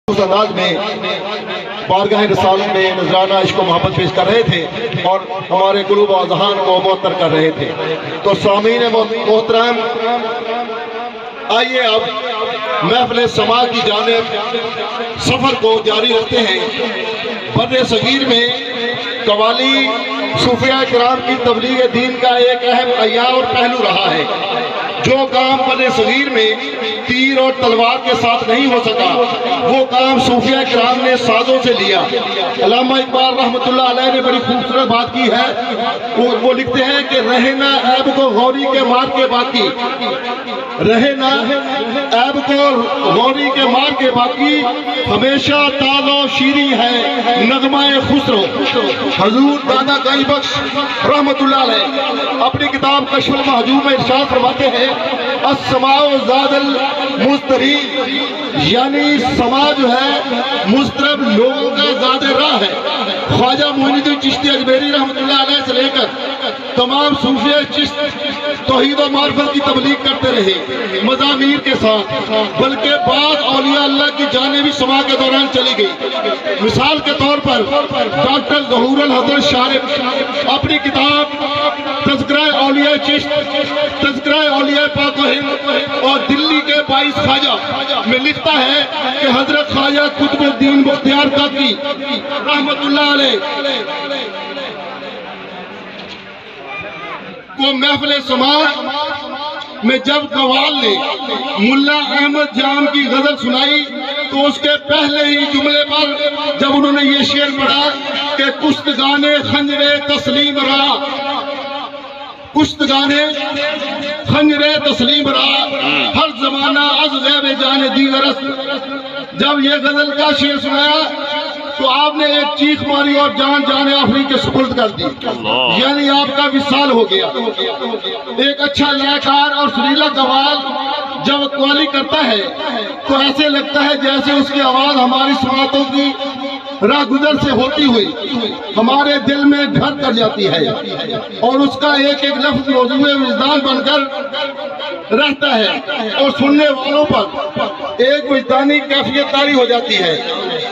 اس انداز میں بارگاہ رسالت میں نذرانہ عشق و محبت پیش کر رہے تھے اور ہمارے قلوب و اذہان کو معطر کر رہے تھے۔ تو سامعین محترم، آئیے اب محفل سماع کی جانب سفر کو جاری رکھتے ہیں۔ بر صغیر میں قوالی صوفیاء کرام کی تبلیغ دین کا ایک اہم عیاں اور پہلو رہا ہے۔ جو کام بر صغیر میں تیر اور تلوار کے ساتھ نہیں ہو سکا، وہ کام صوفیاء کرام نے سازوں سے لیا۔ علامہ اقبال رحمۃ اللہ علیہ نے بڑی خوبصورت بات کی ہے، وہ لکھتے ہیں کہ رہے نہ عیب کو غوری کے مار کے باقی، رہے نہ عیب کو غوری کے مار کے باقی، ہمیشہ تازہ و شیریں ہے نغمہ خسرو۔ حضور دادا گنج بخش رحمۃ اللہ علیہ اپنی کتاب کشف المحجوب میں ارشاد فرماتے ہیں، السماء زاد المضطری، یعنی سما جو ہے مضطرب لوگوں کا زاد راہ ہے۔ خواجہ معین الدین چشتی اجمیری رحمۃ اللہ علیہ سے لے کر تمام صوفیاء چشت توحید و معرفت کی تبلیغ کرتے رہے مضامیر کے ساتھ، بلکہ بعض اولیاء اللہ کی جانیں بھی سما کے دوران چلی گئی۔ مثال کے طور پر ڈاکٹر ظہور الحضرت شارف اپنی کتاب تذکرہ اولیاء چشت، تذکرہ اولیاء پاک و ہند اور دلی کے 22 خواجہ میں لکھتا ہے کہ حضرت خواجہ قطب الدین بختیار کاکی رحمت اللہ علیہ کو محفل سماع میں جب قوال نے ملا احمد جام کی غزل سنائی تو اس کے پہلے ہی جملے پر جب انہوں نے یہ شعر پڑھا کہ کشتگانے خنجر تسلیم را، کشتگانے خنجر تسلیم را، ہر زمانہ از غیب جان دیگر است۔ جب یہ غزل کا شعر سنایا تو آپ نے ایک چیخ ماری اور جان جان آفرین کے سپرد کر دی، یعنی آپ کا وصال ہو گیا۔ ایک اچھا لہکار اور سریلا قوال جب قوالی کرتا ہے تو ایسے لگتا ہے جیسے اس کی آواز ہماری سماعتوں کی راہ گزر سے ہوتی ہوئی ہمارے دل میں گھر کر جاتی ہے، اور اس کا ایک ایک لفظ موضوع وجدان بن کر رہتا ہے، اور سننے والوں پر ایک وجدانی کیفیت طاری ہو جاتی ہے،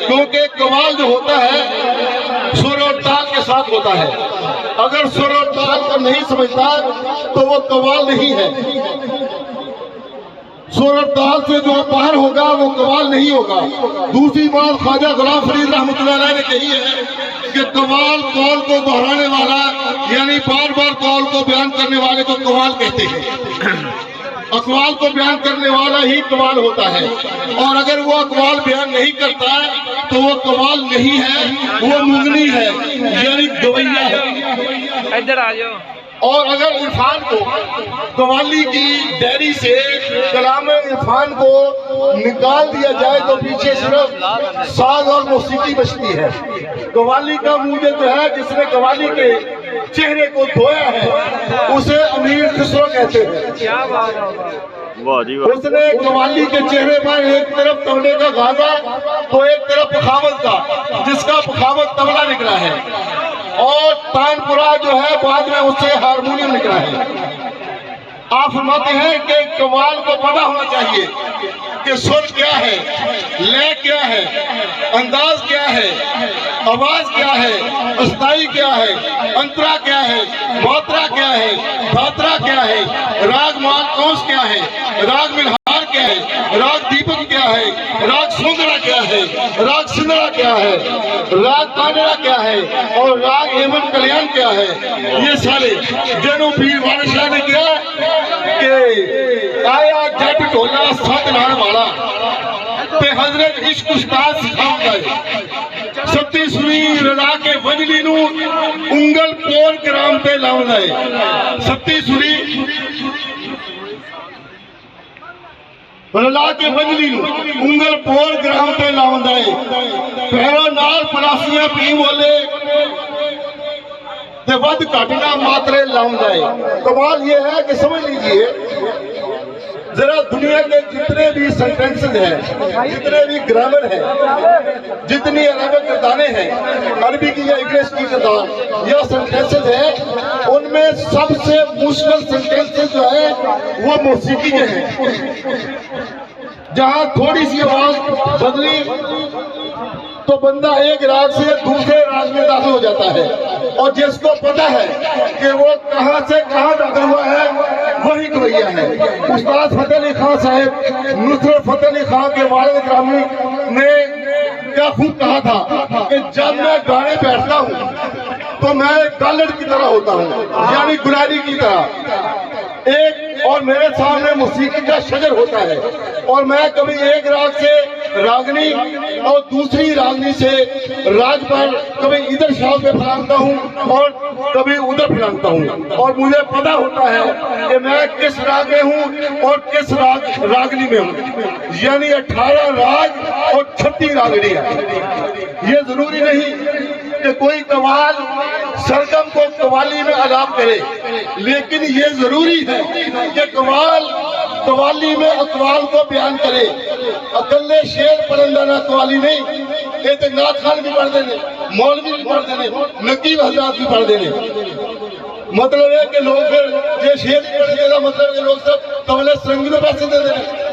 کیونکہ قوال جو ہوتا ہے سر اور تال کے ساتھ ہوتا ہے۔ اگر سر اور تال کو نہیں سمجھتا تو وہ قوال نہیں ہے، سر اور تال سے جو باہر ہوگا وہ قوال نہیں ہوگا۔ دوسری بات خواجہ غلام فرید رحمۃ اللہ علیہ نے کہی ہے کہ قوال قول کو دہرانے والا، یعنی بار بار قول کو بیان کرنے والے کو قوال کہتے ہیں۔ اقوال کو بیان کرنے والا ہی قوال ہوتا ہے، اور اگر وہ اقوال بیان نہیں کرتا تو وہ قوال نہیں ہے، وہ مغنی ہے، یعنی گویہ ہے۔ ادھر آ جاؤ۔ اور اگر عرفان کو قوالی کی ڈیری سے کلام عرفان کو نکال دیا جائے تو پیچھے صرف ساز اور موسیقی بچتی ہے۔ قوالی کا موجد جو ہے جس نے قوالی کے چہرے کو دھویا ہے اسے امیر خسرو کہتے ہیں۔ کیا بات ہے، اس نے قوالی کے چہرے پر ایک طرف طبلے کا غازہ تو ایک طرف پخاوت کا، جس کا پخاوت طبلہ نکلا ہے، اور تان پورا جو ہے بعد میں اس سے ہارمونیم نکلا ہے۔ آپ فرماتے ہیں کہ قوال کو پتہ ہونا چاہیے کہ سر کیا ہے، لے کیا ہے، انداز کیا ہے، آواز کیا ہے، استائی کیا ہے، انترا کیا ہے، ماترا کیا ہے، دھاترا کیا ہے، راگ مان کونس کیا ہے، راگ ملہار کیا ہے، راگ دیپک کیا ہے، راگ سوندرا کیا ہے، راگ سندرا کیا ہے، راگ کانڑا کیا ہے، اور راگ ایمن کلیان کیا ہے۔ یہ سارے جنو پیر والد شاہ نے کیا کہ آیا جٹ ٹولا ست لان والا تے حضرت عشق استاد سکھاؤں گئے، ستی سنی رلا کے وجلی نو انگل پور کرام تے لاؤں گئے، ستی سنی رلا کے وجلی نو انگل پور کرام تے لاؤں گئے، پہرو نال پلاسیاں پی بولے تے ود کٹنا ماترے لاؤں گئے۔ کمال یہ ہے کہ سمجھ لیجئے ذرا دنیا کے جتنے بھی سینٹنسز ہیں، جتنے بھی گرامر ہیں، جتنی عربک کردانیں ہیں، عربی کی یا انگلش کی کردان یا سینٹنسز ہیں، ان میں سب سے مشکل سینٹنسز جو ہیں وہ موسیقی کے ہیں۔ جہاں تھوڑی سی آواز بدلی تو بندہ ایک راگ سے دوسرے راگ میں داخل ہو جاتا ہے، اور جس کو پتا ہے کہ وہ کہاں سے کہاں داخل ہوا ہے وہی گویا ہے۔ استاد فتح علی خان صاحب، نصرت فتح علی خان کے والد گرامی نے کیا خوب کہا تھا کہ جب میں گانے بیٹھتا ہوں تو میں گالڑ کی طرح ہوتا ہوں، یعنی گلاری کی طرح، اور میرے سامنے موسیقی کا شجر ہوتا ہے، اور میں کبھی ایک راگ سے راگنی اور دوسری راگنی سے راگ پر کبھی ادھر شاخ پہ پھلانگتا ہوں اور کبھی ادھر پھلانگتا ہوں، اور مجھے پتا ہوتا ہے کہ میں کس راگ میں ہوں اور کس راگنی میں ہوں، یعنی 18 راگ اور 36 راگنی ہے۔ یہ ضروری نہیں کہ کوئی قوال سرگم کو قوالی میں الاپ کرے، لیکن یہ ضروری ہے کہ قوالی میں اقوال کو بیان کرے۔ اکلے شیر پرندانہ قوالی نہیں، یہ تو نعت خان بھی پڑھ دینے، مولوی بھی پڑھ دینے، نقیب حضرات بھی پڑھ دینے۔ مطلب ہے کہ لوگ پھر یہ شیر بھی پڑھنے کا مطلب ہے کہ لوگ سب طبلے سرنگی میں پیسے دے دینے۔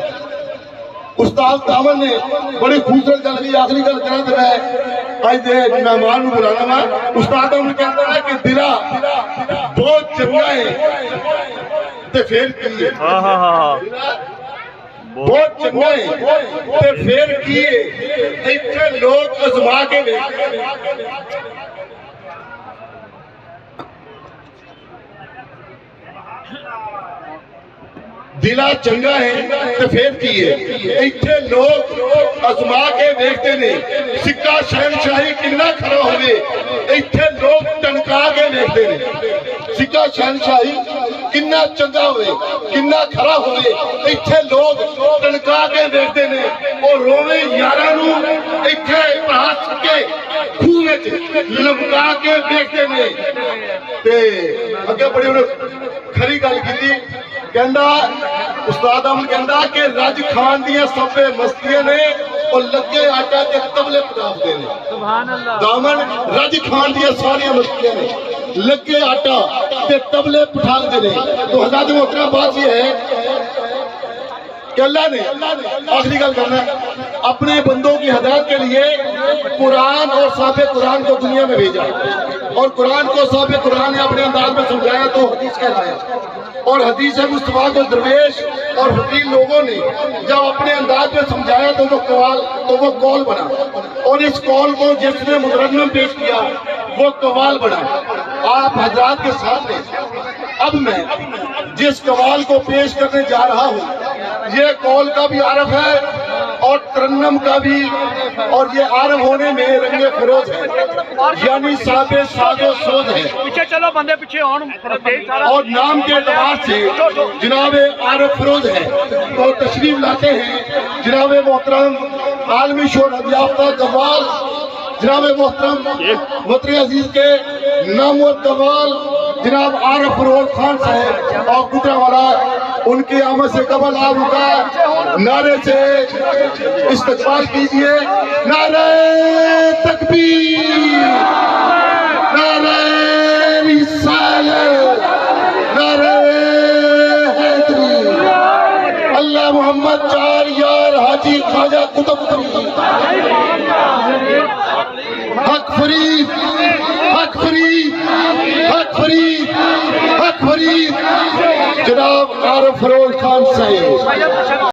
استاد دامن نے بڑی خوبصورت گل کی، آخری گل کرنا تو میں آج دے مہمان کو بلانا وا۔ استاد دامن کہتا ہے کہ دلا بہت چنگا ہے تے پھر کی بہت چنگا ہے تے پھر کی ایتھے لوگ ازما کے دلا چنگا ہے تو پھر کی ہے، ایتھے لوگ ازما کے دیکھتے نے سکہ شہنشاہی کنا کھڑا ہوئے، ایتھے لوگ ٹنکا کے دیکھتے نے سکہ شہنشاہی کنا چنگا ہوئے، کنا کھڑا ہوئے، ایتھے لوگ ٹنکا کے دیکھتے نے، اور روے یارانو ایتھے پہاس کے کھوئے لمکا کے دیکھتے نے۔ تے اگے بڑی انہوں کھری گل کی تھی، کہندہ استاد احمد کہندہ کہ رج کھان دیا سبے مستیاں نے اور لگے آٹا کے طبلے پٹاف دینے۔ دامن رج کھان دیا ساری مستیاں نے، لگے آٹا کے طبلے پٹھاک دینے۔ تو حضرات محترم بات یہ ہے کہ اللہ نے آخری گل کرنا ہے اپنے بندوں کی ہدایت کے لیے قرآن اور صاحب قرآن کو دنیا میں بھیجا، اور قرآن کو صاحب قرآن نے اپنے انداز میں سمجھایا تو حدیث کہلایا، اور حدیث مصطفیٰ کو درویش اور فقیر لوگوں نے جب اپنے انداز میں سمجھایا تو وہ قول بنا، اور اس قول کو جس نے مترنم پیش کیا وہ قوال بنا۔ آپ حضرات کے سامنے اب میں جس قوال کو پیش کرنے جا رہا ہوں یہ قول کا بھی عارف ہے اور ترنم کا بھی، اور یہ عارف ہونے میں رنگ فروز ہے، یعنی صاحب ساز و سوز ہے، پیچھے چلو بندے پیچھے اور نام کے اعتبار سے جناب عارف فروز ہے۔ تو تشریف لاتے ہیں جناب محترم عالمی شہرت یافتہ قوال جناب محترم وطن عزیز کے نامور قوال جناب عارف فروز خان صاحب، اور گجرا والا ان کی آمد سے قبل آپ ان کا نعرے سے استقبال کیجئے۔ نعرہ تکبیر، نعرہ رسالت، نعرہ حیدری، اللہ محمد چار یار حاجی خواجہ قطب فرید، حق فرید، حق فرید، حق فرید، حق فرید، جناب عارف فروز خان صاحب۔